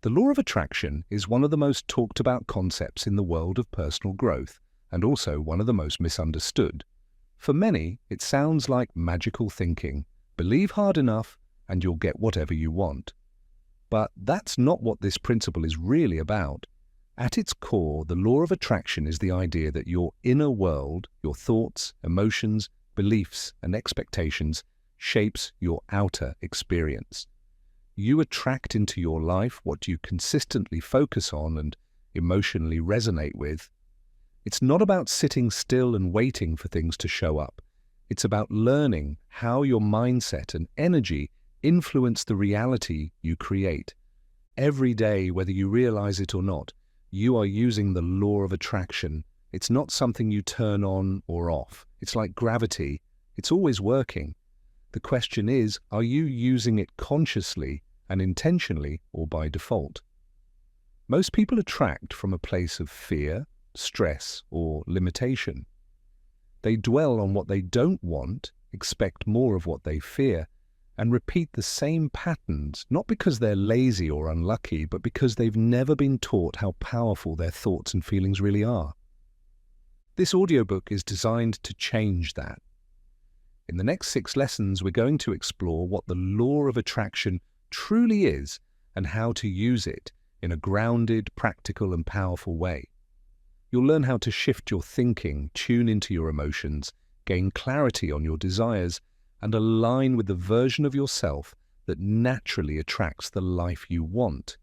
The law of attraction is one of the most talked about concepts in the world of personal growth, and also one of the most misunderstood. For many, it sounds like magical thinking. Believe hard enough and you'll get whatever you want. But that's not what this principle is really about. At its core, the law of attraction is the idea that your inner world, your thoughts, emotions, beliefs, and expectations shapes your outer experience. You attract into your life what you consistently focus on and emotionally resonate with. It's not about sitting still and waiting for things to show up. It's about learning how your mindset and energy influence the reality you create. Every day, whether you realize it or not, you are using the law of attraction. It's not something you turn on or off. It's like gravity. It's always working. The question is, are you using it consciously and intentionally or by default? Most people attract from a place of fear, stress, or limitation. They dwell on what they don't want, expect more of what they fear, and repeat the same patterns, not because they're lazy or unlucky, but because they've never been taught how powerful their thoughts and feelings really are. This audiobook is designed to change that. In the next 6 lessons, we're going to explore what the law of attraction truly is and how to use it in a grounded, practical, and powerful way. You'll learn how to shift your thinking, tune into your emotions, gain clarity on your desires, and align with the version of yourself that naturally attracts the life you want.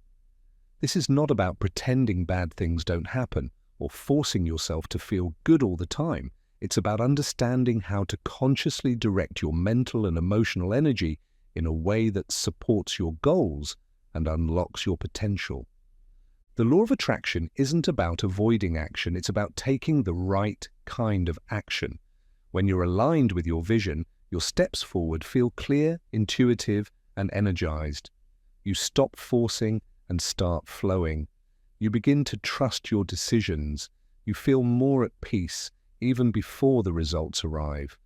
This is not about pretending bad things don't happen or forcing yourself to feel good all the time. It's about understanding how to consciously direct your mental and emotional energy in a way that supports your goals and unlocks your potential. The law of attraction isn't about avoiding action, it's about taking the right kind of action. When you're aligned with your vision, your steps forward feel clear, intuitive, and energized. You stop forcing and start flowing. You begin to trust your decisions. You feel more at peace even before the results arrive.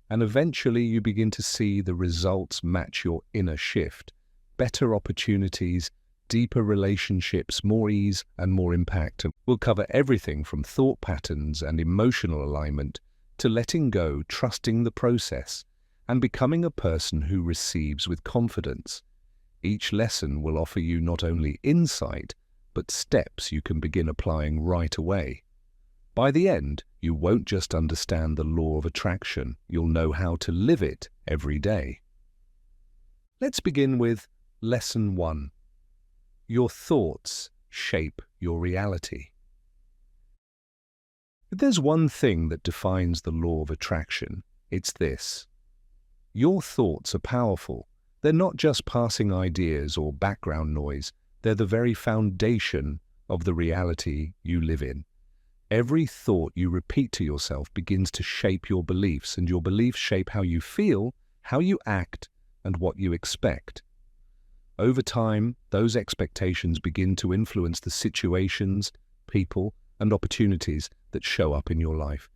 And eventually you begin to see the results match your inner shift. Better opportunities, deeper relationships, more ease, and more impact. We'll cover everything from thought patterns and emotional alignment to letting go, trusting the process, and becoming a person who receives with confidence. Each lesson will offer you not only insight, but steps you can begin applying right away. By the end, you won't just understand the law of attraction, you'll know how to live it every day. Let's begin with Lesson 1. Your thoughts shape your reality. If there's one thing that defines the law of attraction, it's this. Your thoughts are powerful. They're not just passing ideas or background noise. They're the very foundation of the reality you live in. Every thought you repeat to yourself begins to shape your beliefs, and your beliefs shape how you feel, how you act, and what you expect. Over time, those expectations begin to influence the situations, people, and opportunities that show up in your life.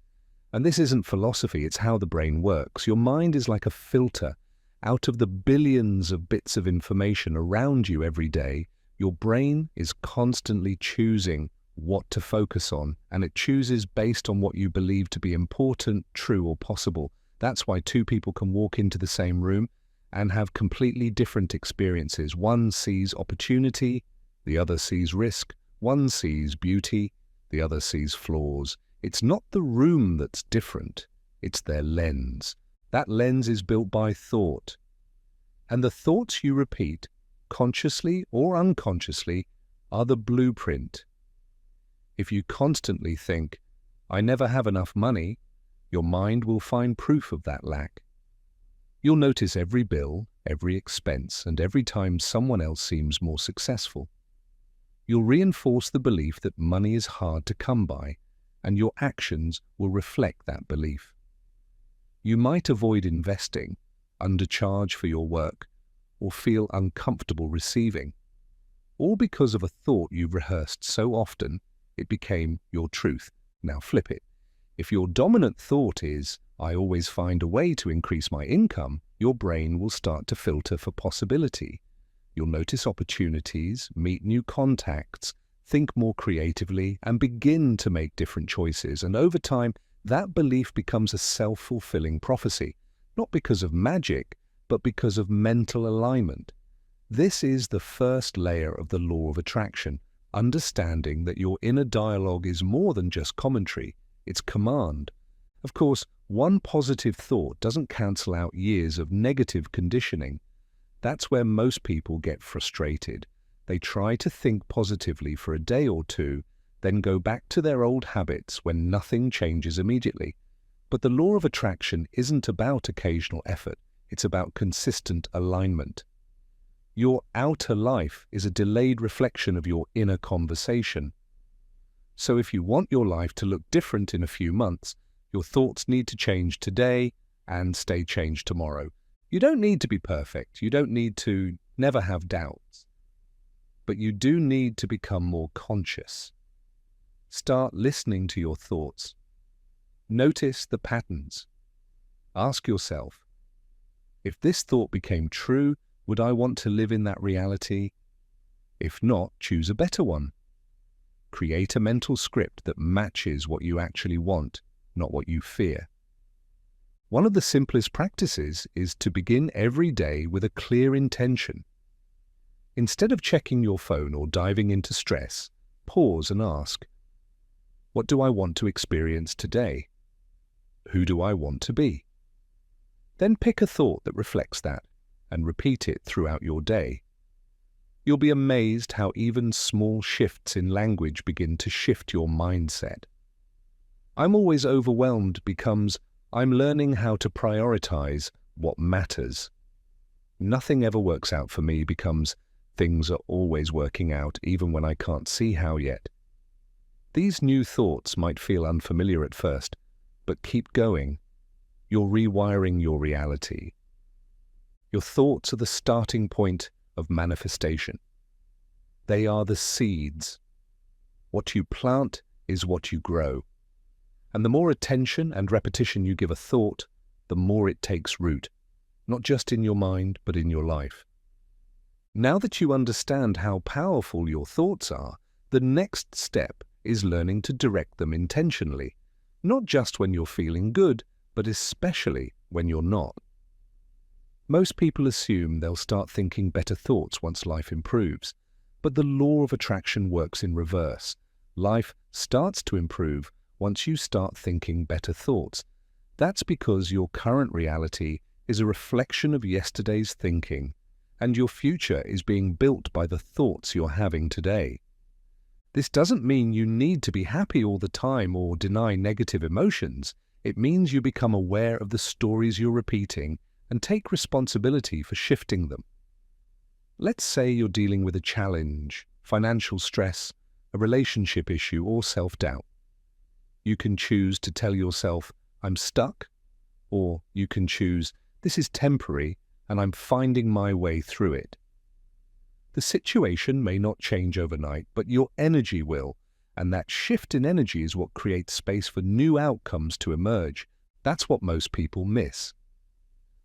And this isn't philosophy, it's how the brain works. Your mind is like a filter. Out of the billions of bits of information around you every day, your brain is constantly choosing what to focus on, and it chooses based on what you believe to be important, true, or possible. That's why 2 people can walk into the same room and have completely different experiences. One sees opportunity, the other sees risk. One sees beauty, the other sees flaws. It's not the room that's different, it's their lens. That lens is built by thought. And the thoughts you repeat, consciously or unconsciously, are the blueprint. If you constantly think, "I never have enough money," your mind will find proof of that lack. You'll notice every bill, every expense, and every time someone else seems more successful. You'll reinforce the belief that money is hard to come by, and your actions will reflect that belief. You might avoid investing, undercharge for your work, or feel uncomfortable receiving, all because of a thought you've rehearsed so often it became your truth. Now flip it. If your dominant thought is, "I always find a way to increase my income," your brain will start to filter for possibility. You'll notice opportunities, meet new contacts, think more creatively, and begin to make different choices. And over time, that belief becomes a self-fulfilling prophecy, not because of magic, but because of mental alignment. This is the first layer of the law of attraction, understanding that your inner dialogue is more than just commentary, it's command. Of course, one positive thought doesn't cancel out years of negative conditioning. That's where most people get frustrated. They try to think positively for a day or two, then go back to their old habits when nothing changes immediately. But the law of attraction isn't about occasional effort, it's about consistent alignment. Your outer life is a delayed reflection of your inner conversation. So if you want your life to look different in a few months, your thoughts need to change today and stay changed tomorrow. You don't need to be perfect. You don't need to never have doubts. But you do need to become more conscious. Start listening to your thoughts. Notice the patterns. Ask yourself, if this thought became true, would I want to live in that reality? If not, choose a better one. Create a mental script that matches what you actually want, not what you fear. One of the simplest practices is to begin every day with a clear intention. Instead of checking your phone or diving into stress, pause and ask, what do I want to experience today? Who do I want to be? Then pick a thought that reflects that and repeat it throughout your day. You'll be amazed how even small shifts in language begin to shift your mindset. I'm always overwhelmed becomes I'm learning how to prioritize what matters. Nothing ever works out for me becomes things are always working out even when I can't see how yet. These new thoughts might feel unfamiliar at first, but keep going. You're rewiring your reality. Your thoughts are the starting point of manifestation. They are the seeds. What you plant is what you grow. And the more attention and repetition you give a thought, the more it takes root, not just in your mind, but in your life. Now that you understand how powerful your thoughts are, the next step is learning to direct them intentionally, not just when you're feeling good, but especially when you're not. Most people assume they'll start thinking better thoughts once life improves, but the law of attraction works in reverse. Life starts to improve once you start thinking better thoughts. That's because your current reality is a reflection of yesterday's thinking, and your future is being built by the thoughts you're having today. This doesn't mean you need to be happy all the time or deny negative emotions. It means you become aware of the stories you're repeating and take responsibility for shifting them. Let's say you're dealing with a challenge, financial stress, a relationship issue, or self-doubt. You can choose to tell yourself, I'm stuck, or you can choose, this is temporary and I'm finding my way through it. The situation may not change overnight, but your energy will, and that shift in energy is what creates space for new outcomes to emerge. That's what most people miss.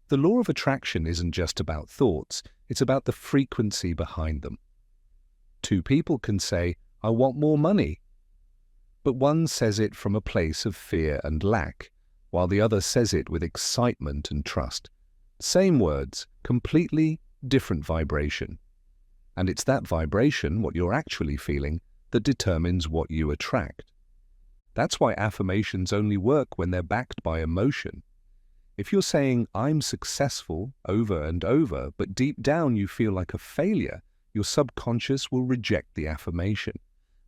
The law of attraction isn't just about thoughts, it's about the frequency behind them. Two people can say, I want more money, but one says it from a place of fear and lack, while the other says it with excitement and trust. Same words, completely different vibration. And it's that vibration, what you're actually feeling, that determines what you attract. That's why affirmations only work when they're backed by emotion. If you're saying, I'm successful, over and over, but deep down you feel like a failure, your subconscious will reject the affirmation.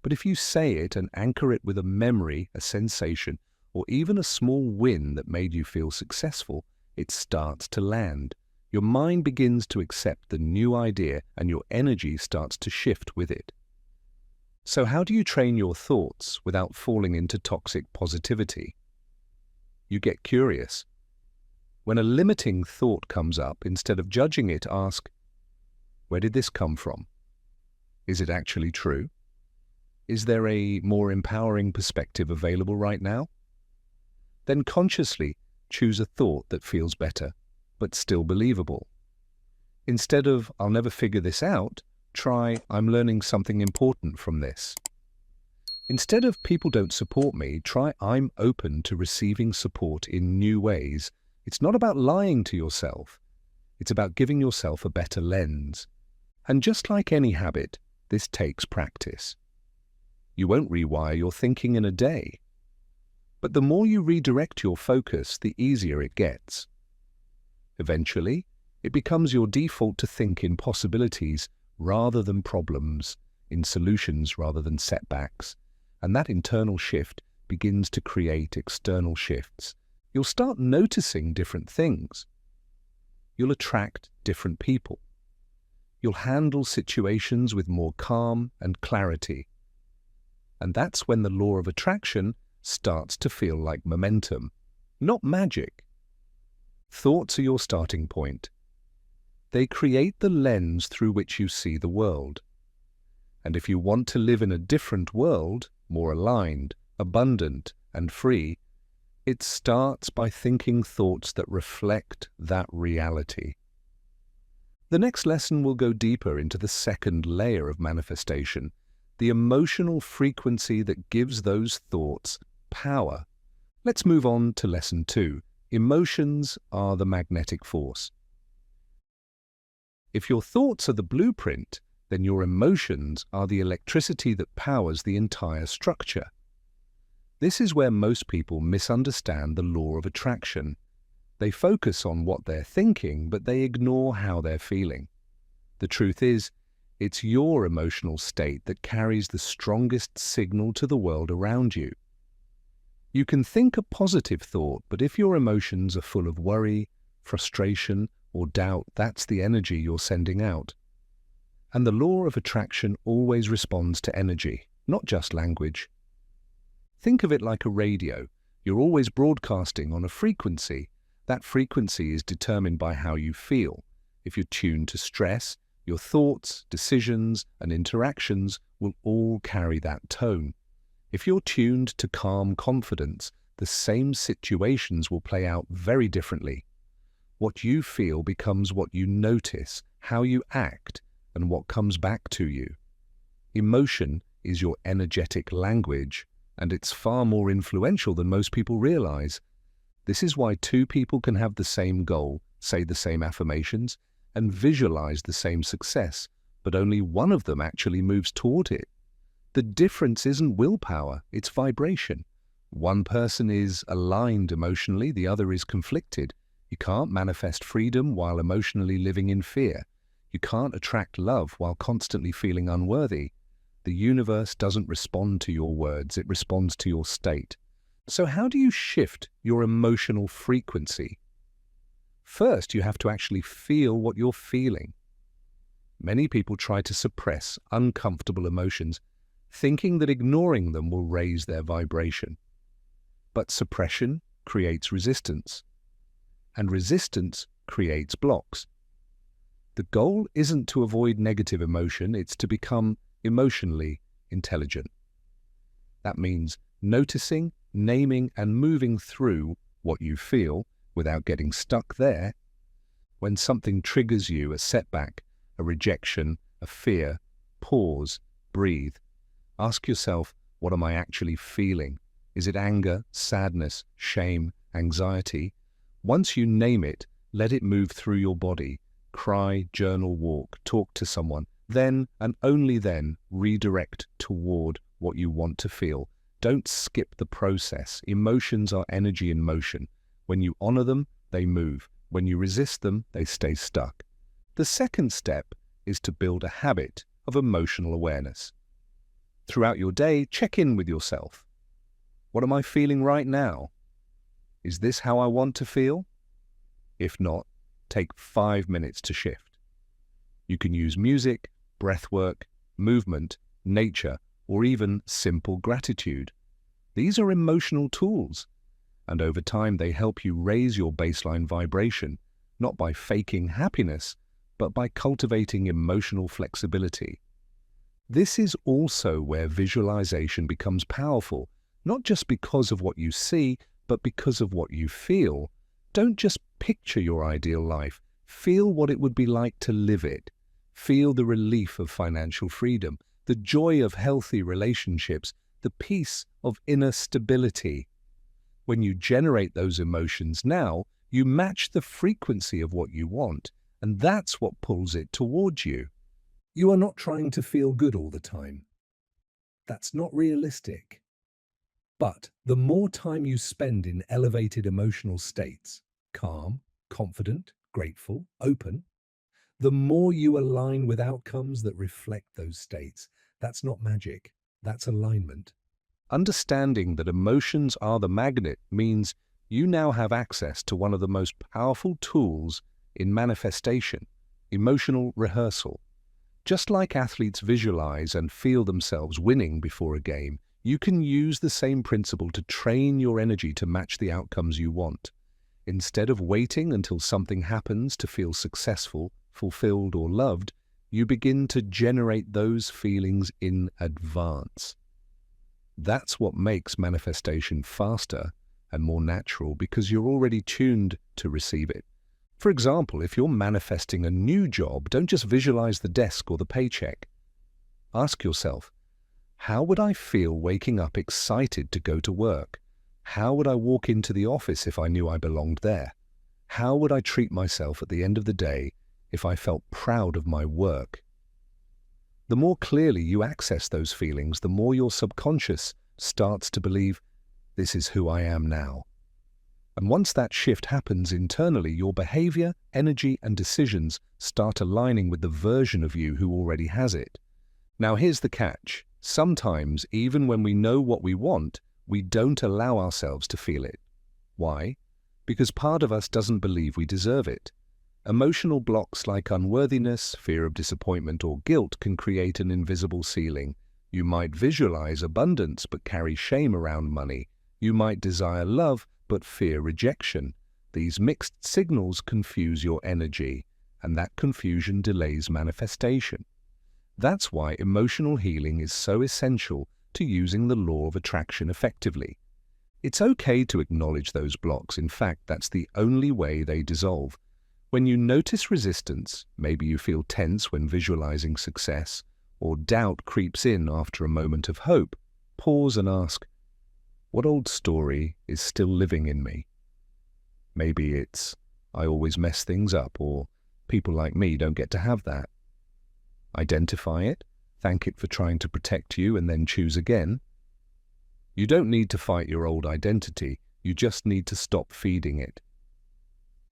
But if you say it and anchor it with a memory, a sensation, or even a small win that made you feel successful, it starts to land. Your mind begins to accept the new idea and your energy starts to shift with it. So how do you train your thoughts without falling into toxic positivity? You get curious. When a limiting thought comes up, instead of judging it, ask, where did this come from? Is it actually true? Is there a more empowering perspective available right now? Then consciously choose a thought that feels better, but still believable. Instead of, I'll never figure this out, try, I'm learning something important from this. Instead of, people don't support me, try, I'm open to receiving support in new ways. It's not about lying to yourself. It's about giving yourself a better lens. And just like any habit, this takes practice. You won't rewire your thinking in a day. But the more you redirect your focus, the easier it gets. Eventually, it becomes your default to think in possibilities rather than problems, in solutions rather than setbacks. And that internal shift begins to create external shifts. You'll start noticing different things. You'll attract different people. You'll handle situations with more calm and clarity. And that's when the law of attraction starts to feel like momentum, not magic. Thoughts are your starting point. They create the lens through which you see the world. And if you want to live in a different world, more aligned, abundant, and free, it starts by thinking thoughts that reflect that reality. The next lesson will go deeper into the second layer of manifestation, the emotional frequency that gives those thoughts power. Let's move on to lesson 2. Emotions are the magnetic force. If your thoughts are the blueprint, then your emotions are the electricity that powers the entire structure. This is where most people misunderstand the law of attraction. They focus on what they're thinking, but they ignore how they're feeling. The truth is, it's your emotional state that carries the strongest signal to the world around you. You can think a positive thought, but if your emotions are full of worry, frustration, or doubt, that's the energy you're sending out. And the law of attraction always responds to energy, not just language. Think of it like a radio. You're always broadcasting on a frequency. That frequency is determined by how you feel. If you're tuned to stress, your thoughts, decisions, and interactions will all carry that tone. If you're tuned to calm confidence, the same situations will play out very differently. What you feel becomes what you notice, how you act, and what comes back to you. Emotion is your energetic language, and it's far more influential than most people realize. This is why two people can have the same goal, say the same affirmations, and visualize the same success, but only one of them actually moves toward it. The difference isn't willpower, it's vibration. One person is aligned emotionally, the other is conflicted. You can't manifest freedom while emotionally living in fear. You can't attract love while constantly feeling unworthy. The universe doesn't respond to your words, it responds to your state. So how do you shift your emotional frequency? First, you have to actually feel what you're feeling. Many people try to suppress uncomfortable emotions, thinking that ignoring them will raise their vibration. But suppression creates resistance, and resistance creates blocks. The goal isn't to avoid negative emotion, it's to become emotionally intelligent. That means noticing, naming, and moving through what you feel without getting stuck there. When something triggers you, a setback, a rejection, a fear, pause, breathe. Ask yourself, what am I actually feeling? Is it anger, sadness, shame, anxiety? Once you name it, let it move through your body. Cry, journal, walk, talk to someone. Then, and only then, redirect toward what you want to feel. Don't skip the process. Emotions are energy in motion. When you honor them, they move. When you resist them, they stay stuck. The second step is to build a habit of emotional awareness. Throughout your day, check in with yourself. What am I feeling right now? Is this how I want to feel? If not, take 5 minutes to shift. You can use music, breathwork, movement, nature, or even simple gratitude. These are emotional tools, and over time they help you raise your baseline vibration, not by faking happiness, but by cultivating emotional flexibility. This is also where visualization becomes powerful, not just because of what you see, but because of what you feel. Don't just picture your ideal life, Feel what it would be like to live it. Feel the relief of financial freedom, the joy of healthy relationships, the peace of inner stability. When you generate those emotions now, you match the frequency of what you want, and that's what pulls it towards you. You are not trying to feel good all the time. That's not realistic. But the more time you spend in elevated emotional states, calm, confident, grateful, open, the more you align with outcomes that reflect those states. That's not magic, that's alignment. Understanding that emotions are the magnet means you now have access to one of the most powerful tools in manifestation, emotional rehearsal. Just like athletes visualize and feel themselves winning before a game, you can use the same principle to train your energy to match the outcomes you want. Instead of waiting until something happens to feel successful, fulfilled, or loved, you begin to generate those feelings in advance. That's what makes manifestation faster and more natural because you're already tuned to receive it. For example, if you're manifesting a new job, don't just visualize the desk or the paycheck. Ask yourself, how would I feel waking up excited to go to work? How would I walk into the office if I knew I belonged there? How would I treat myself at the end of the day if I felt proud of my work? The more clearly you access those feelings, the more your subconscious starts to believe, this is who I am now. And once that shift happens internally, your behavior, energy, and decisions start aligning with the version of you who already has it. Now here's the catch. Sometimes, even when we know what we want, we don't allow ourselves to feel it. Why? Because part of us doesn't believe we deserve it. Emotional blocks like unworthiness, fear of disappointment, or guilt can create an invisible ceiling. You might visualize abundance but carry shame around money. You might desire love but fear rejection. These mixed signals confuse your energy, and that confusion delays manifestation. That's why emotional healing is so essential to using the law of attraction effectively. It's okay to acknowledge those blocks. In fact, that's the only way they dissolve. When you notice resistance, maybe you feel tense when visualizing success, or doubt creeps in after a moment of hope, pause and ask, what old story is still living in me? Maybe it's, I always mess things up, or people like me don't get to have that. Identify it, thank it for trying to protect you, and then choose again. You don't need to fight your old identity, you just need to stop feeding it.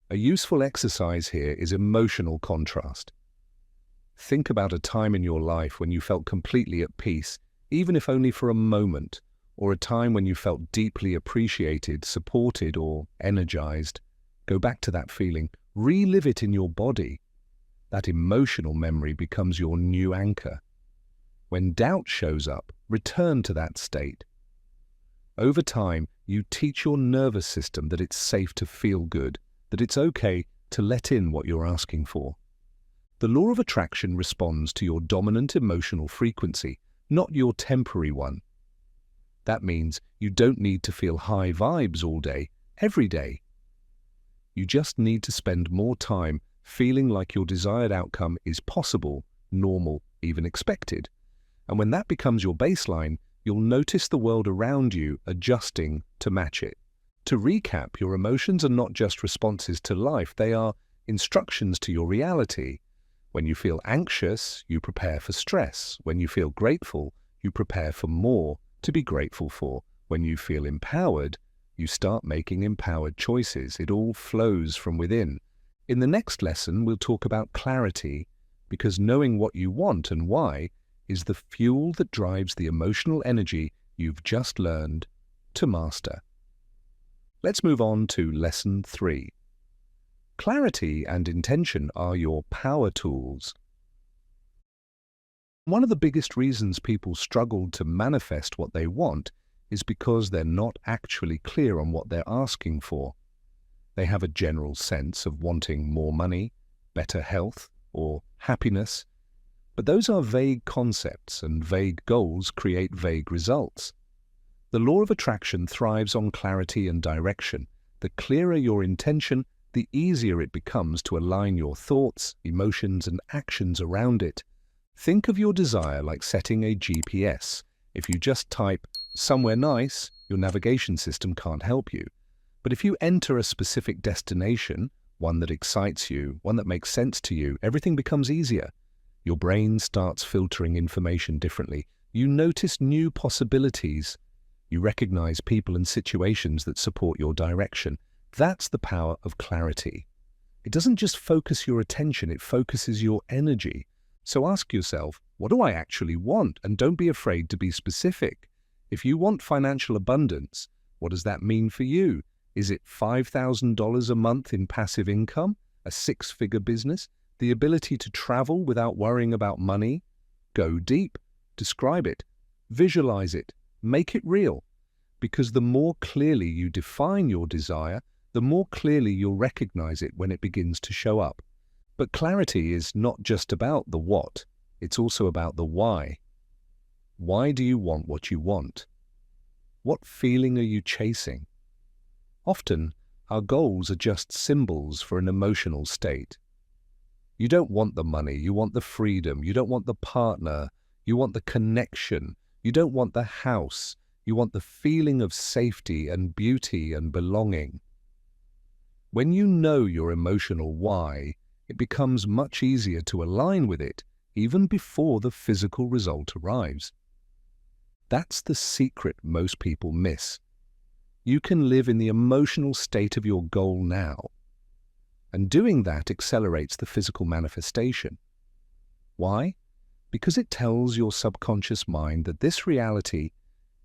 A useful exercise here is emotional contrast. Think about a time in your life when you felt completely at peace, even if only for a moment, or a time when you felt deeply appreciated, supported, or energized. Go back to that feeling, relive it in your body. That emotional memory becomes your new anchor. When doubt shows up, return to that state. Over time, you teach your nervous system that it's safe to feel good, that it's okay to let in what you're asking for. The law of attraction responds to your dominant emotional frequency, not your temporary one. That means you don't need to feel high vibes all day, every day. You just need to spend more time feeling like your desired outcome is possible, normal, even expected. And when that becomes your baseline, you'll notice the world around you adjusting to match it. To recap, your emotions are not just responses to life, they are instructions to your reality. When you feel anxious, you prepare for stress. When you feel grateful, you prepare for more to be grateful for. When you feel empowered, you start making empowered choices. It all flows from within. In the next lesson, we'll talk about clarity, because knowing what you want and why is the fuel that drives the emotional energy you've just learned to master. Let's move on to Lesson 3. Clarity and intention are your power tools. One of the biggest reasons people struggle to manifest what they want is because they're not actually clear on what they're asking for. They have a general sense of wanting more money, better health, or happiness, but those are vague concepts, and vague goals create vague results. The law of attraction thrives on clarity and direction. The clearer your intention, the easier it becomes to align your thoughts, emotions, and actions around it. Think of your desire like setting a GPS. If you just type "somewhere nice," your navigation system can't help you. But if you enter a specific destination, one that excites you, one that makes sense to you, everything becomes easier. Your brain starts filtering information differently. You notice new possibilities. You recognize people and situations that support your direction. That's the power of clarity. It doesn't just focus your attention, it focuses your energy. So ask yourself, what do I actually want? And don't be afraid to be specific. If you want financial abundance, what does that mean for you? Is it $5,000 a month in passive income? A six-figure business? The ability to travel without worrying about money? Go deep. Describe it. Visualize it. Make it real. Because the more clearly you define your desire, the more clearly you'll recognize it when it begins to show up. But clarity is not just about the what, it's also about the why. Why do you want what you want? What feeling are you chasing? Often, our goals are just symbols for an emotional state. You don't want the money, you want the freedom, you don't want the partner, you want the connection, you don't want the house, you want the feeling of safety and beauty and belonging. When you know your emotional why, it becomes much easier to align with it even before the physical result arrives. That's the secret most people miss. You can live in the emotional state of your goal now, and doing that accelerates the physical manifestation. Why? Because it tells your subconscious mind that this reality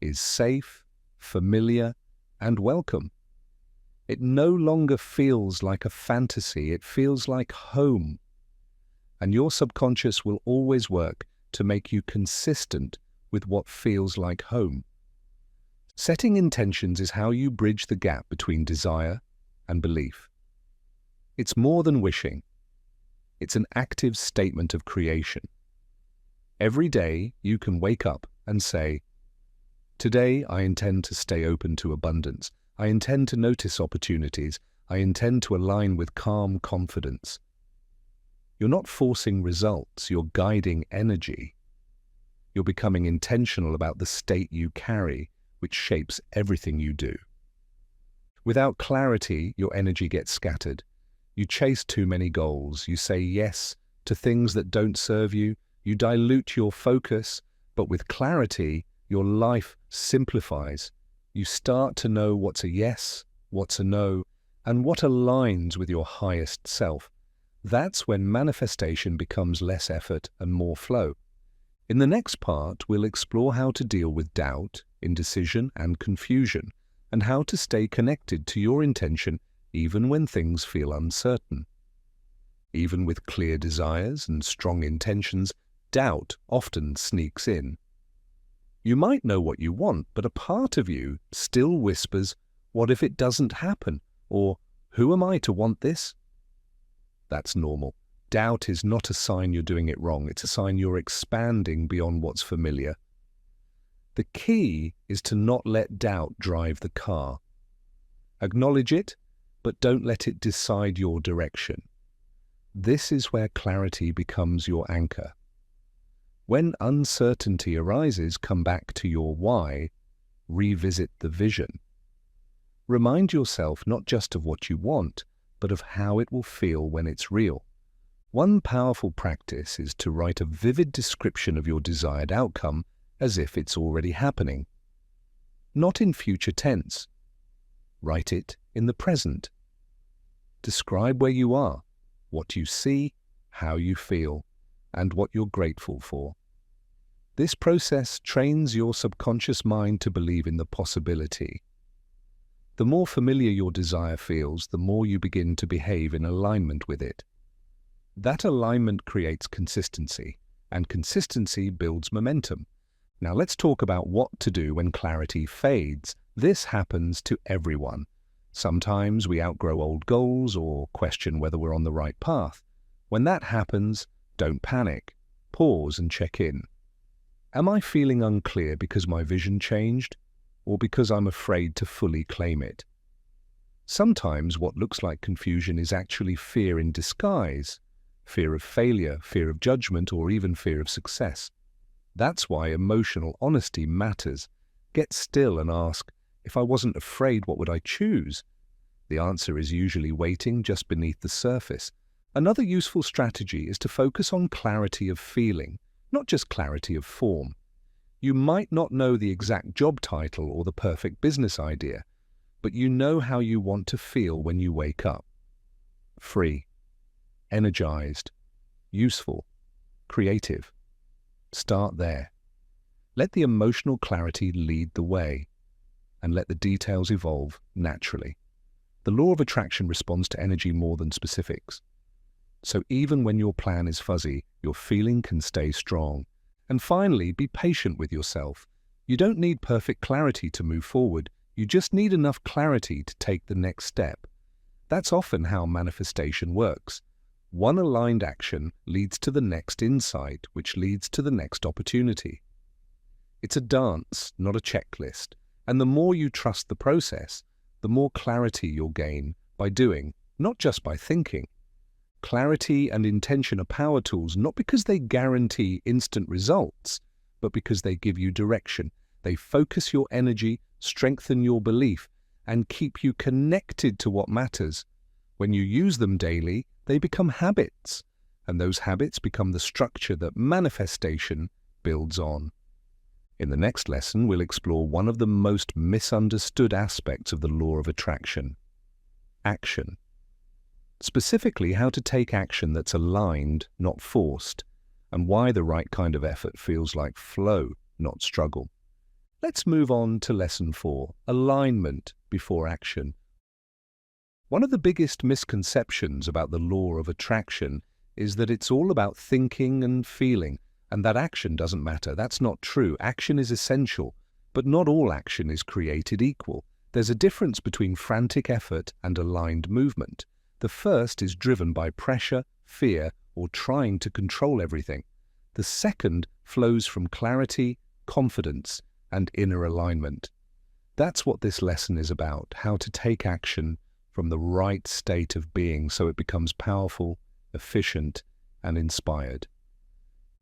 is safe, familiar, and welcome. It no longer feels like a fantasy, it feels like home. And your subconscious will always work to make you consistent with what feels like home. Setting intentions is how you bridge the gap between desire and belief. It's more than wishing. It's an active statement of creation. Every day you can wake up and say, "Today I intend to stay open to abundance. I intend to notice opportunities. I intend to align with calm confidence." You're not forcing results, you're guiding energy. You're becoming intentional about the state you carry, which shapes everything you do. Without clarity, your energy gets scattered. You chase too many goals. You say yes to things that don't serve you. You dilute your focus. But with clarity, your life simplifies. You start to know what's a yes, what's a no, and what aligns with your highest self. That's when manifestation becomes less effort and more flow. In the next part, we'll explore how to deal with doubt, indecision, and confusion, and how to stay connected to your intention even when things feel uncertain. Even with clear desires and strong intentions, doubt often sneaks in. You might know what you want, but a part of you still whispers, "What if it doesn't happen?" Or, "Who am I to want this?" That's normal. Doubt is not a sign you're doing it wrong. It's a sign you're expanding beyond what's familiar. The key is to not let doubt drive the car. Acknowledge it, but don't let it decide your direction. This is where clarity becomes your anchor. When uncertainty arises, come back to your why, revisit the vision. Remind yourself not just of what you want, but of how it will feel when it's real. One powerful practice is to write a vivid description of your desired outcome as if it's already happening. Not in future tense. Write it in the present. Describe where you are, what you see, how you feel, and what you're grateful for. This process trains your subconscious mind to believe in the possibility. The more familiar your desire feels, the more you begin to behave in alignment with it. That alignment creates consistency, and consistency builds momentum. Now let's talk about what to do when clarity fades. This happens to everyone. Sometimes we outgrow old goals or question whether we're on the right path. When that happens, don't panic. Pause and check in. Am I feeling unclear because my vision changed, or because I'm afraid to fully claim it? Sometimes what looks like confusion is actually fear in disguise, fear of failure, fear of judgment, or even fear of success. That's why emotional honesty matters. Get still and ask, if I wasn't afraid, what would I choose? The answer is usually waiting just beneath the surface. Another useful strategy is to focus on clarity of feeling, not just clarity of form. You might not know the exact job title or the perfect business idea, but you know how you want to feel when you wake up. Free, energized, useful, creative. Start there. Let the emotional clarity lead the way, and let the details evolve naturally. The law of attraction responds to energy more than specifics. So even when your plan is fuzzy, your feeling can stay strong. And finally, be patient with yourself. You don't need perfect clarity to move forward. You just need enough clarity to take the next step. That's often how manifestation works. One aligned action leads to the next insight, which leads to the next opportunity. It's a dance, not a checklist. And the more you trust the process, the more clarity you'll gain by doing, not just by thinking. Clarity and intention are power tools, not because they guarantee instant results, but because they give you direction. They focus your energy, strengthen your belief, and keep you connected to what matters. When you use them daily, they become habits, and those habits become the structure that manifestation builds on. In the next lesson, we'll explore one of the most misunderstood aspects of the law of attraction: action. Specifically, how to take action that's aligned, not forced, and why the right kind of effort feels like flow, not struggle. Let's move on to Lesson 4, alignment before action. One of the biggest misconceptions about the law of attraction is that it's all about thinking and feeling, and that action doesn't matter. That's not true. Action is essential, but not all action is created equal. There's a difference between frantic effort and aligned movement. The first is driven by pressure, fear, or trying to control everything. The second flows from clarity, confidence, and inner alignment. That's what this lesson is about, how to take action from the right state of being so it becomes powerful, efficient, and inspired.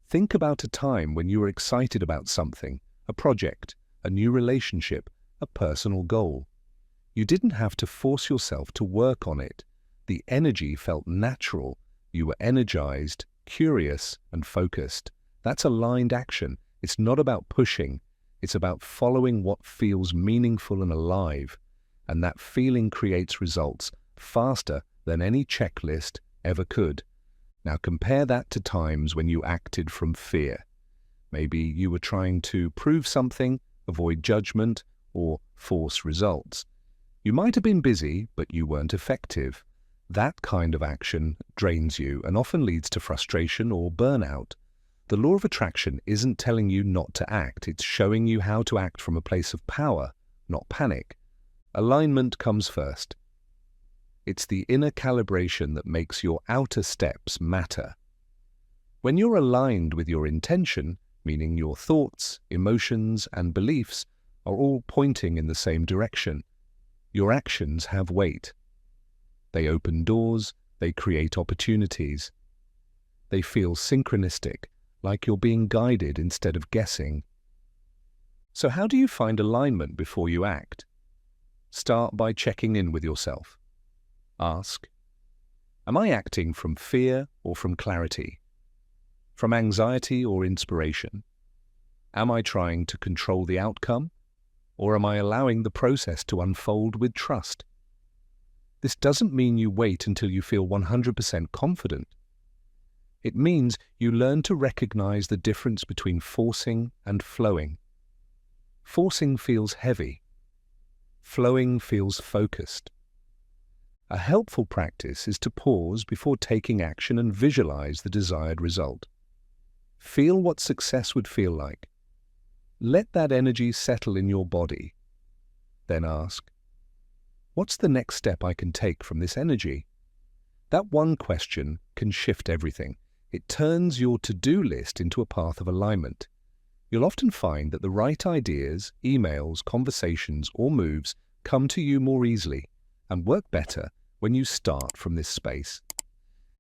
Think about a time when you were excited about something, a project, a new relationship, a personal goal. You didn't have to force yourself to work on it. The energy felt natural. You were energized, curious, and focused. That's aligned action. It's not about pushing. It's about following what feels meaningful and alive. And that feeling creates results faster than any checklist ever could. Now compare that to times when you acted from fear. Maybe you were trying to prove something, avoid judgment, or force results. You might have been busy, but you weren't effective. That kind of action drains you and often leads to frustration or burnout. The law of attraction isn't telling you not to act. It's showing you how to act from a place of power, not panic. Alignment comes first. It's the inner calibration that makes your outer steps matter. When you're aligned with your intention, meaning your thoughts, emotions, and beliefs are all pointing in the same direction, your actions have weight. They open doors, they create opportunities. They feel synchronistic, like you're being guided instead of guessing. So how do you find alignment before you act? Start by checking in with yourself. Ask, am I acting from fear or from clarity? From anxiety or inspiration? Am I trying to control the outcome, or am I allowing the process to unfold with trust? This doesn't mean you wait until you feel 100% confident. It means you learn to recognize the difference between forcing and flowing. Forcing feels heavy. Flowing feels focused. A helpful practice is to pause before taking action and visualize the desired result. Feel what success would feel like. Let that energy settle in your body. Then ask, what's the next step I can take from this energy? That one question can shift everything. It turns your to-do list into a path of alignment. You'll often find that the right ideas, emails, conversations, or moves come to you more easily. and work better when you start from this space.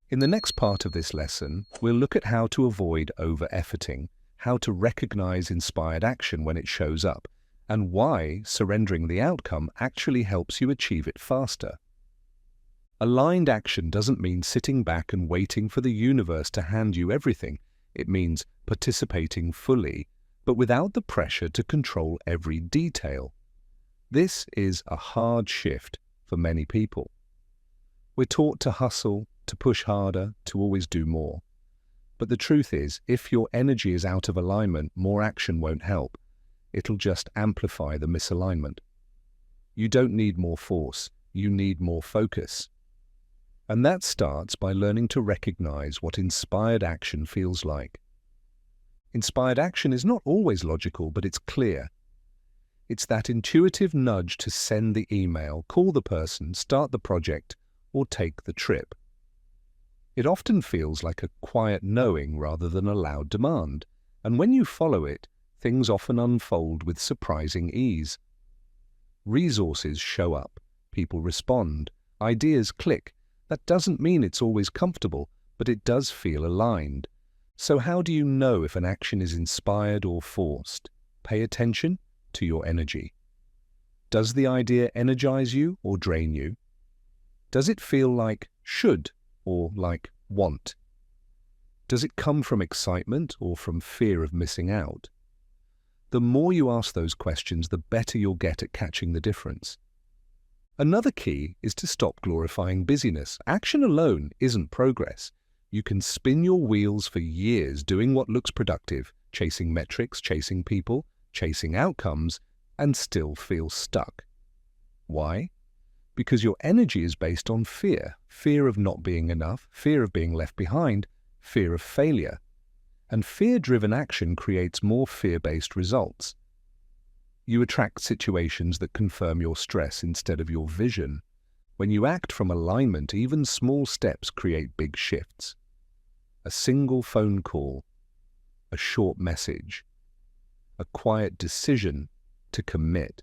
In the next part of this lesson, we'll look at how to avoid over-efforting, how to recognize inspired action when it shows up, and why surrendering the outcome actually helps you achieve it faster. Aligned action doesn't mean sitting back and waiting for the universe to hand you everything. It means participating fully, but without the pressure to control every detail. This is a hard shift for many people. We're taught to hustle, to push harder, to always do more. But the truth is, if your energy is out of alignment, more action won't help. It'll just amplify the misalignment. You don't need more force, you need more focus. And that starts by learning to recognize what inspired action feels like. Inspired action is not always logical, but it's clear. It's that intuitive nudge to send the email, call the person, start the project, or take the trip. It often feels like a quiet knowing rather than a loud demand, and when you follow it, things often unfold with surprising ease. Resources show up, people respond, ideas click. That doesn't mean it's always comfortable, but it does feel aligned. So how do you know if an action is inspired or forced? Pay attention to your energy. Does the idea energize you or drain you? Does it feel like should or like want? Does it come from excitement or from fear of missing out? The more you ask those questions, the better you'll get at catching the difference. Another key is to stop glorifying busyness. Action alone isn't progress. You can spin your wheels for years doing what looks productive, chasing metrics, chasing people, chasing outcomes, and still feel stuck. Why? Because your energy is based on fear. Fear of not being enough, fear of being left behind, fear of failure. And fear-driven action creates more fear-based results. You attract situations that confirm your stress instead of your vision. When you act from alignment, even small steps create big shifts. A single phone call, a short message, a quiet decision to commit.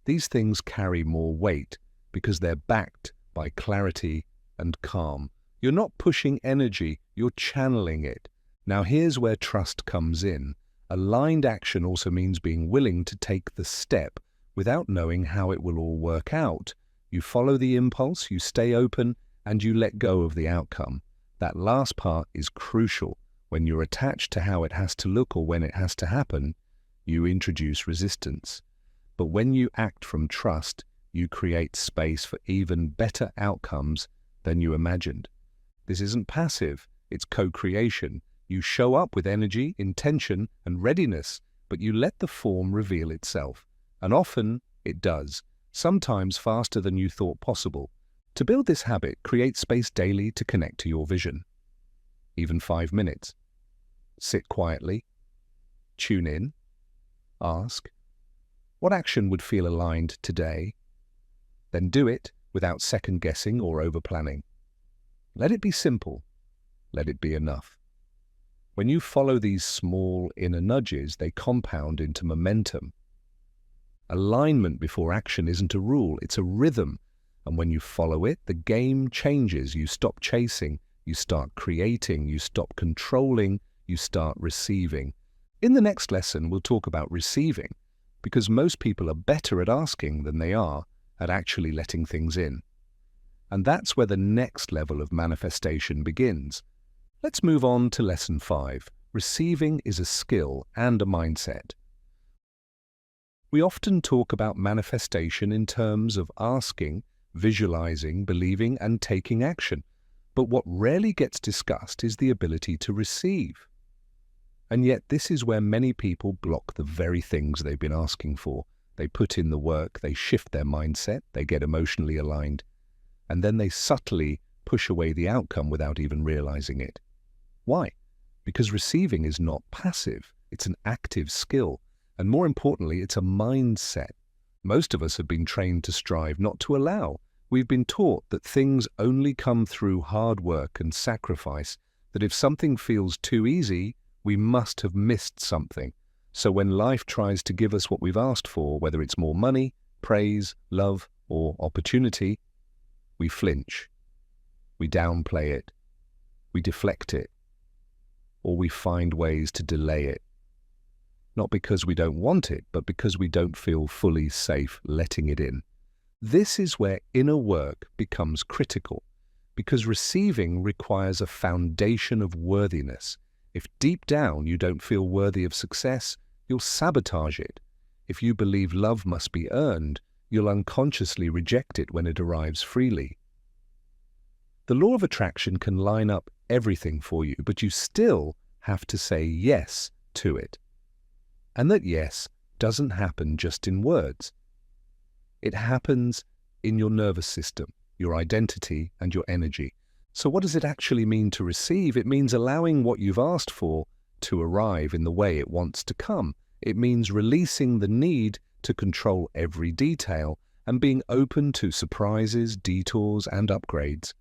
These things carry more weight because they're backed by clarity and calm. You're not pushing energy, you're channeling it. Now here's where trust comes in. Aligned action also means being willing to take the step without knowing how it will all work out. You follow the impulse, you stay open, and you let go of the outcome. That last part is crucial. When you're attached to how it has to look or when it has to happen, you introduce resistance. But when you act from trust, you create space for even better outcomes than you imagined. This isn't passive, it's co-creation. You show up with energy, intention, and readiness, but you let the form reveal itself. And often, it does, sometimes faster than you thought possible. To build this habit, create space daily to connect to your vision. Even 5 minutes. Sit quietly. Tune in. Ask, what action would feel aligned today? Then do it without second-guessing or over-planning. Let it be simple. Let it be enough. When you follow these small inner nudges, they compound into momentum. Alignment before action isn't a rule, it's a rhythm. And when you follow it, the game changes. You stop chasing, you start creating, you stop controlling, you start receiving. In the next lesson, we'll talk about receiving, because most people are better at asking than they are at actually letting things in. And that's where the next level of manifestation begins. Let's move on to Lesson 5. Receiving is a skill and a mindset. We often talk about manifestation in terms of asking, visualizing, believing, and taking action. But what rarely gets discussed is the ability to receive. And yet this is where many people block the very things they've been asking for. They put in the work, they shift their mindset, they get emotionally aligned, and then they subtly push away the outcome without even realizing it. Why? Because receiving is not passive, it's an active skill, and more importantly, it's a mindset. Most of us have been trained to strive, not to allow. We've been taught that things only come through hard work and sacrifice, that if something feels too easy, we must have missed something. So when life tries to give us what we've asked for, whether it's more money, praise, love, or opportunity, we flinch, we downplay it, we deflect it, or we find ways to delay it. Not because we don't want it, but because we don't feel fully safe letting it in. This is where inner work becomes critical, because receiving requires a foundation of worthiness. If deep down you don't feel worthy of success, you'll sabotage it. If you believe love must be earned, you'll unconsciously reject it when it arrives freely. The law of attraction can line up everything for you, but you still have to say yes to it. And that yes doesn't happen just in words. It happens in your nervous system, your identity, and your energy. So what does it actually mean to receive? It means allowing what you've asked for to arrive in the way it wants to come. It means releasing the need to control every detail and being open to surprises, detours, and upgrades.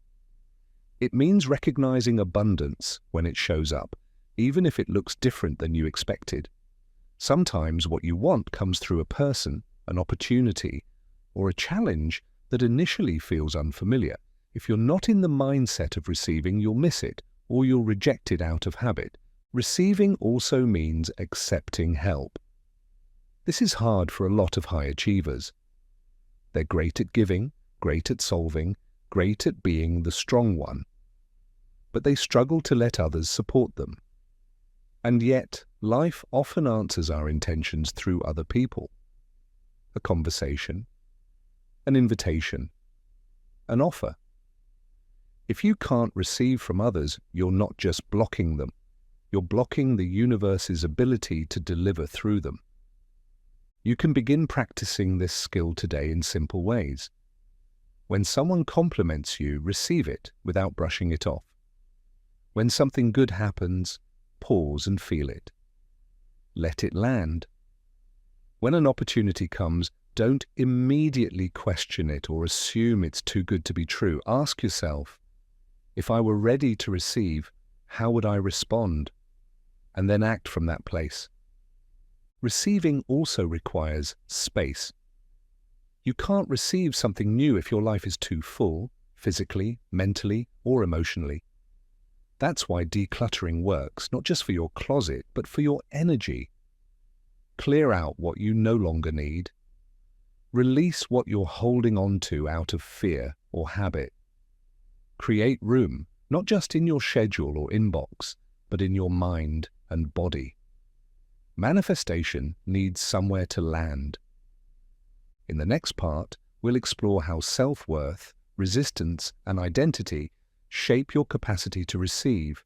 It means recognizing abundance when it shows up, even if it looks different than you expected. Sometimes what you want comes through a person, an opportunity, or a challenge that initially feels unfamiliar. If you're not in the mindset of receiving, you'll miss it, or you'll reject it out of habit. Receiving also means accepting help. This is hard for a lot of high achievers. They're great at giving, great at solving, great at being the strong one, but they struggle to let others support them. And yet, life often answers our intentions through other people. A conversation, an invitation, an offer. If you can't receive from others, you're not just blocking them. You're blocking the universe's ability to deliver through them. You can begin practicing this skill today in simple ways. When someone compliments you, receive it without brushing it off. When something good happens, pause and feel it. Let it land. When an opportunity comes, don't immediately question it or assume it's too good to be true. Ask yourself, if I were ready to receive, how would I respond? And then act from that place. Receiving also requires space. You can't receive something new if your life is too full, physically, mentally, or emotionally. That's why decluttering works, not just for your closet, but for your energy. Clear out what you no longer need. Release what you're holding on to out of fear or habit. Create room, not just in your schedule or inbox, but in your mind and body. Manifestation needs somewhere to land. In the next part, we'll explore how self-worth, resistance, and identity shape your capacity to receive,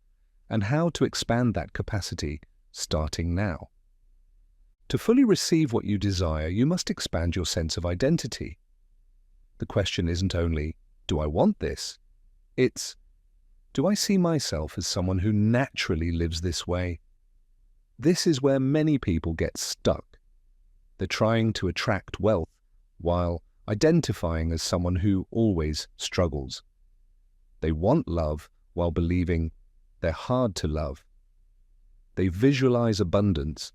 and how to expand that capacity starting now. To fully receive what you desire, you must expand your sense of identity. The question isn't only, do I want this? It's, do I see myself as someone who naturally lives this way? This is where many people get stuck. They're trying to attract wealth while identifying as someone who always struggles. They want love while believing they're hard to love. They visualize abundance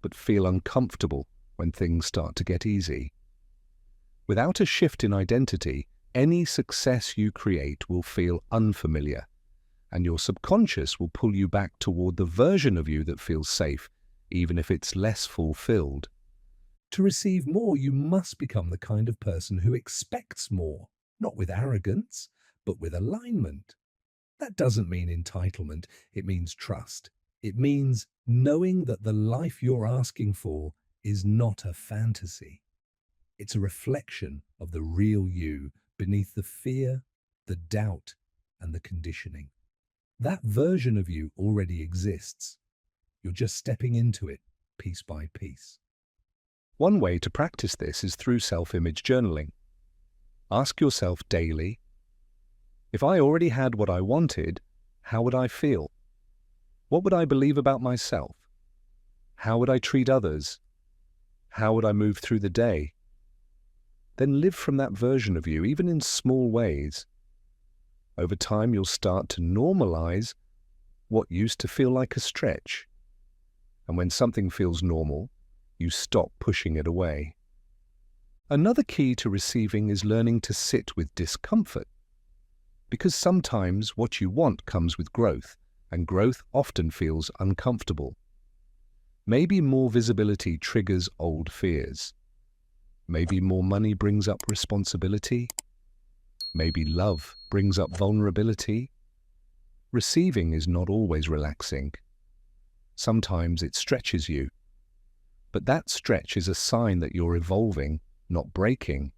but feel uncomfortable when things start to get easy. Without a shift in identity, any success you create will feel unfamiliar, and your subconscious will pull you back toward the version of you that feels safe, even if it's less fulfilled. To receive more, you must become the kind of person who expects more, not with arrogance, but with alignment. That doesn't mean entitlement, it means trust. It means knowing that the life you're asking for is not a fantasy. It's a reflection of the real you beneath the fear, the doubt, and the conditioning. That version of you already exists. You're just stepping into it piece by piece. One way to practice this is through self-image journaling. Ask yourself daily, if I already had what I wanted, how would I feel? What would I believe about myself? How would I treat others? How would I move through the day? Then live from that version of you, even in small ways. Over time, you'll start to normalize what used to feel like a stretch. And when something feels normal, you stop pushing it away. Another key to receiving is learning to sit with discomfort, because sometimes what you want comes with growth, and growth often feels uncomfortable. Maybe more visibility triggers old fears. Maybe more money brings up responsibility. Maybe love brings up vulnerability. Receiving is not always relaxing. Sometimes it stretches you. But that stretch is a sign that you're evolving, not breaking.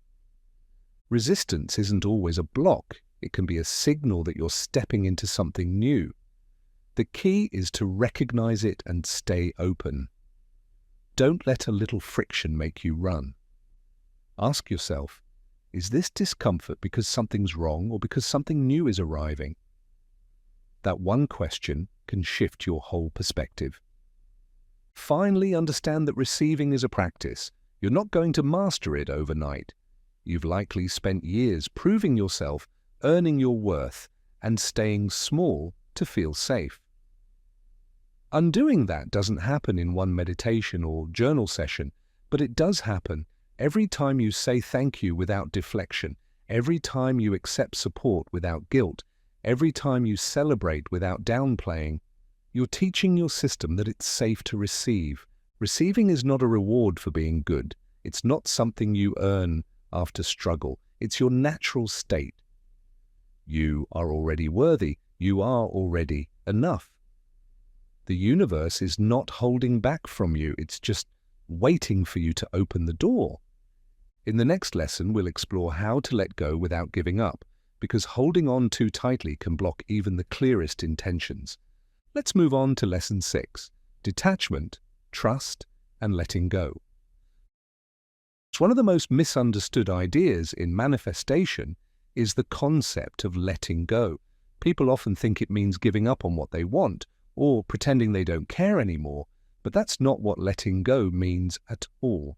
Resistance isn't always a block. It can be a signal that you're stepping into something new. The key is to recognize it and stay open. Don't let a little friction make you run. Ask yourself, is this discomfort because something's wrong or because something new is arriving? That one question can shift your whole perspective. Finally, understand that receiving is a practice. You're not going to master it overnight. You've likely spent years proving yourself, earning your worth, and staying small to feel safe. Undoing that doesn't happen in one meditation or journal session, but it does happen every time you say thank you without deflection, every time you accept support without guilt, every time you celebrate without downplaying. You're teaching your system that it's safe to receive. Receiving is not a reward for being good. It's not something you earn after struggle. It's your natural state. You are already worthy. You are already enough. The universe is not holding back from you. It's just waiting for you to open the door. In the next lesson, we'll explore how to let go without giving up, because holding on too tightly can block even the clearest intentions. Let's move on to Lesson 6, Detachment, Trust, and Letting Go. One of the most misunderstood ideas in manifestation is the concept of letting go. People often think it means giving up on what they want, or pretending they don't care anymore, but that's not what letting go means at all.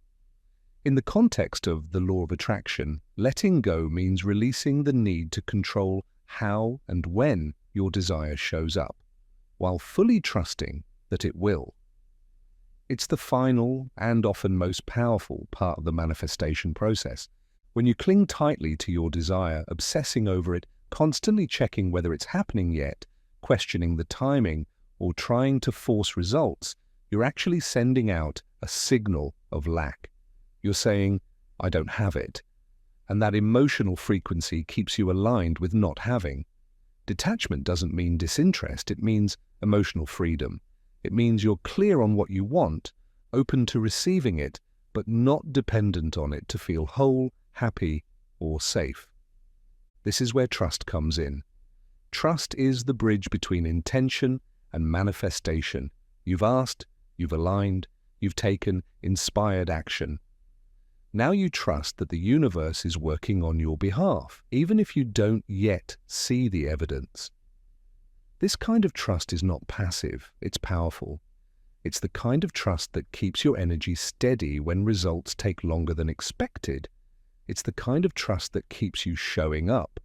In the context of the law of attraction, letting go means releasing the need to control how and when your desire shows up, while fully trusting that it will. It's the final and often most powerful part of the manifestation process. When you cling tightly to your desire, obsessing over it, constantly checking whether it's happening yet, questioning the timing, or trying to force results, you're actually sending out a signal of lack. You're saying, I don't have it. And that emotional frequency keeps you aligned with not having. Detachment doesn't mean disinterest, it means emotional freedom. It means you're clear on what you want, open to receiving it, but not dependent on it to feel whole, happy, or safe. This is where trust comes in. Trust is the bridge between intention and manifestation. You've asked, you've aligned, you've taken inspired action. Now you trust that the universe is working on your behalf, even if you don't yet see the evidence. This kind of trust is not passive, it's powerful. It's the kind of trust that keeps your energy steady when results take longer than expected. It's the kind of trust that keeps you showing up,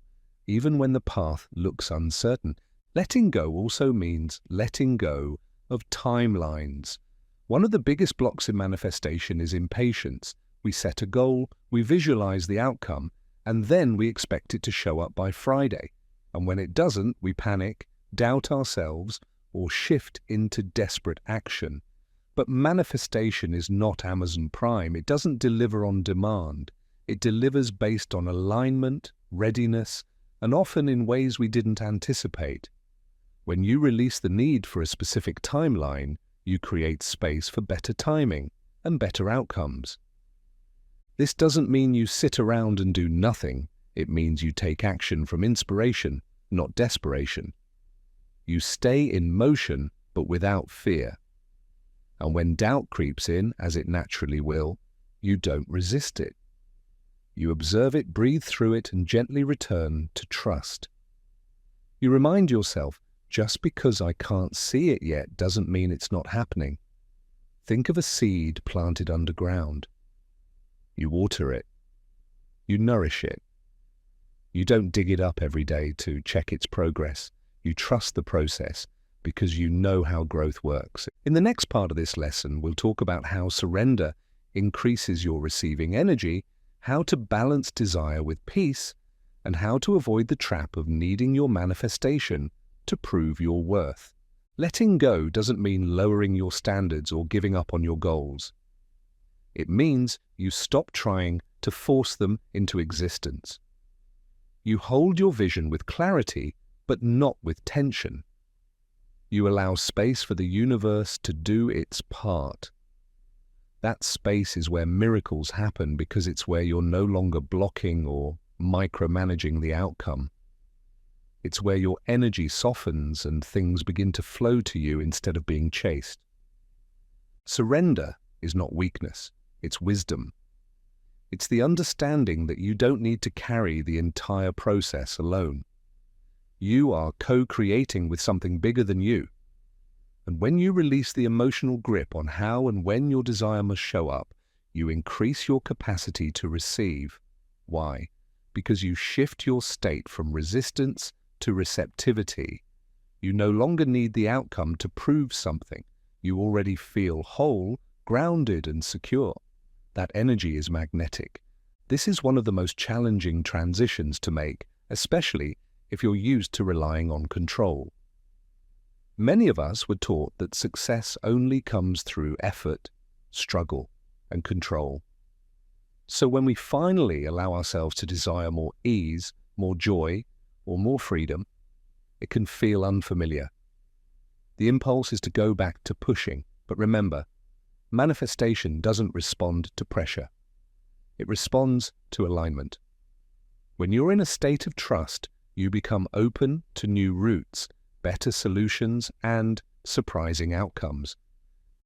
even when the path looks uncertain. Letting go also means letting go of timelines. One of the biggest blocks in manifestation is impatience. We set a goal, we visualize the outcome, and then we expect it to show up by Friday. And when it doesn't, we panic, doubt ourselves, or shift into desperate action. But manifestation is not Amazon Prime. It doesn't deliver on demand. It delivers based on alignment, readiness, and often in ways we didn't anticipate. When you release the need for a specific timeline, you create space for better timing and better outcomes. This doesn't mean you sit around and do nothing. It means you take action from inspiration, not desperation. You stay in motion, but without fear. And when doubt creeps in, as it naturally will, you don't resist it. You observe it, breathe through it, and gently return to trust. You remind yourself, just because I can't see it yet doesn't mean it's not happening. Think of a seed planted underground. You water it. You nourish it. You don't dig it up every day to check its progress. You trust the process because you know how growth works. In the next part of this lesson, we'll talk about how surrender increases your receiving energy, how to balance desire with peace, and how to avoid the trap of needing your manifestation to prove your worth. Letting go doesn't mean lowering your standards or giving up on your goals. It means you stop trying to force them into existence. You hold your vision with clarity, but not with tension. You allow space for the universe to do its part. That space is where miracles happen because it's where you're no longer blocking or micromanaging the outcome. It's where your energy softens and things begin to flow to you instead of being chased. Surrender is not weakness, it's wisdom. It's the understanding that you don't need to carry the entire process alone. You are co-creating with something bigger than you. And when you release the emotional grip on how and when your desire must show up, you increase your capacity to receive. Why? Because you shift your state from resistance to receptivity. You no longer need the outcome to prove something. You already feel whole, grounded, and secure. That energy is magnetic. This is one of the most challenging transitions to make, especially if you're used to relying on control. Many of us were taught that success only comes through effort, struggle, and control. So when we finally allow ourselves to desire more ease, more joy, or more freedom, it can feel unfamiliar. The impulse is to go back to pushing, but remember, manifestation doesn't respond to pressure. It responds to alignment. When you're in a state of trust, you become open to new routes, better solutions, and surprising outcomes.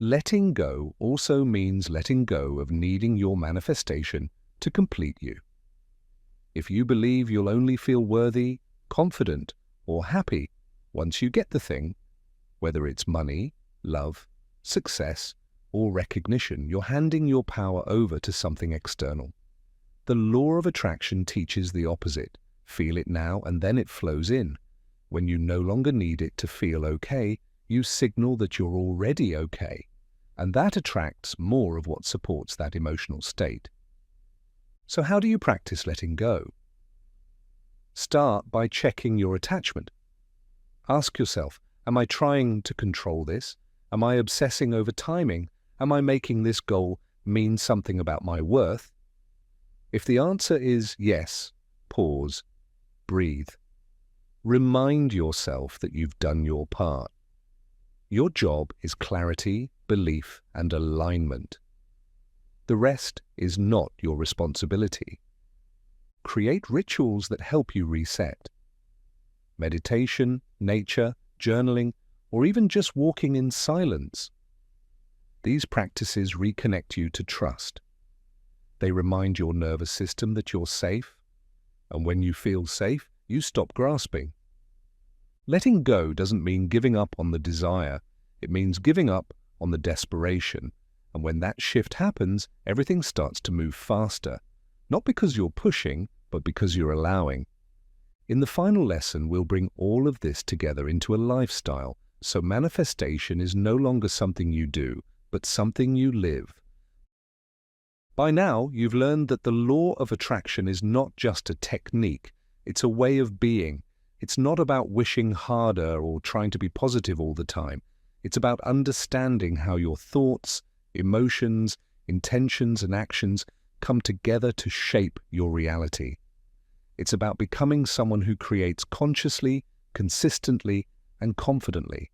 Letting go also means letting go of needing your manifestation to complete you. If you believe you'll only feel worthy, confident, or happy once you get the thing, whether it's money, love, success, or recognition, you're handing your power over to something external. The law of attraction teaches the opposite. Feel it now and then it flows in. When you no longer need it to feel okay, you signal that you're already okay, and that attracts more of what supports that emotional state. So how do you practice letting go? Start by checking your attachment. Ask yourself, am I trying to control this? Am I obsessing over timing? Am I making this goal mean something about my worth? If the answer is yes, pause, breathe. Remind yourself that you've done your part. Your job is clarity, belief, and alignment. The rest is not your responsibility. Create rituals that help you reset. Meditation, nature, journaling, or even just walking in silence. These practices reconnect you to trust. They remind your nervous system that you're safe, and when you feel safe, you stop grasping. Letting go doesn't mean giving up on the desire. It means giving up on the desperation. And when that shift happens, everything starts to move faster. Not because you're pushing, but because you're allowing. In the final lesson, we'll bring all of this together into a lifestyle, so manifestation is no longer something you do, but something you live. By now, you've learned that the law of attraction is not just a technique. It's a way of being. It's not about wishing harder or trying to be positive all the time. It's about understanding how your thoughts, emotions, intentions, and actions come together to shape your reality. It's about becoming someone who creates consciously, consistently, and confidently.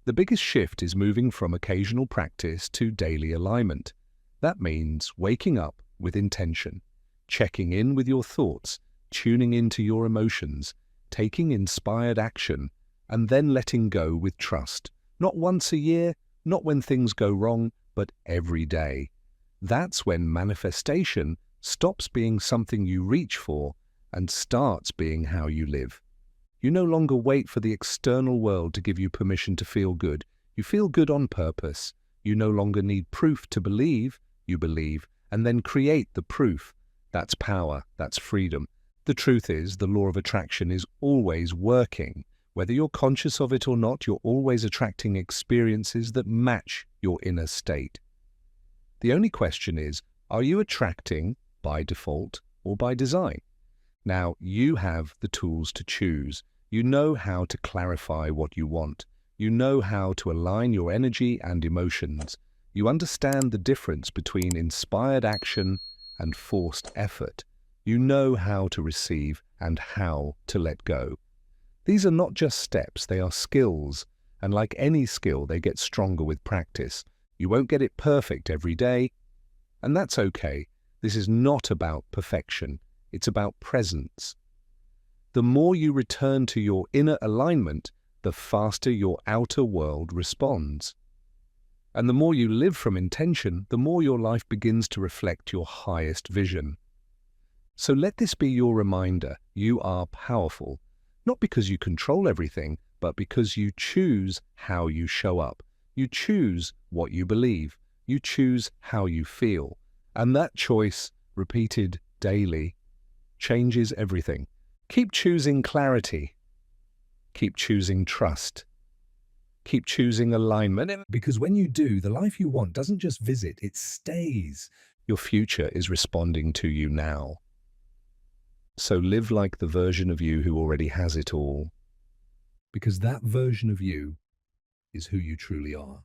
The biggest shift is moving from occasional practice to daily alignment. That means waking up with intention, checking in with your thoughts, tuning into your emotions, taking inspired action, and then letting go with trust. Not once a year, not when things go wrong, but every day. That's when manifestation stops being something you reach for and starts being how you live. You no longer wait for the external world to give you permission to feel good. You feel good on purpose. You no longer need proof to believe. You believe, and then create the proof. That's power. That's freedom. The truth is, the law of attraction is always working. Whether you're conscious of it or not, you're always attracting experiences that match your inner state. The only question is, are you attracting by default or by design. Now, you have the tools to choose. You know how to clarify what you want. You know how to align your energy and emotions. You understand the difference between inspired action and forced effort. You know how to receive and how to let go. These are not just steps, they are skills. And like any skill, they get stronger with practice. You won't get it perfect every day, and that's okay. This is not about perfection. It's about presence. The more you return to your inner alignment, the faster your outer world responds. And the more you live from intention, the more your life begins to reflect your highest vision. So let this be your reminder. You are powerful, not because you control everything, but because you choose how you show up. You choose what you believe. You choose how you feel. And that choice, repeated daily, changes everything. Keep choosing clarity. Keep choosing trust. Keep choosing alignment. Because when you do, the life you want doesn't just visit, it stays. Your future is responding to you now. So live like the version of you who already has it all. Because that version of you is who you truly are.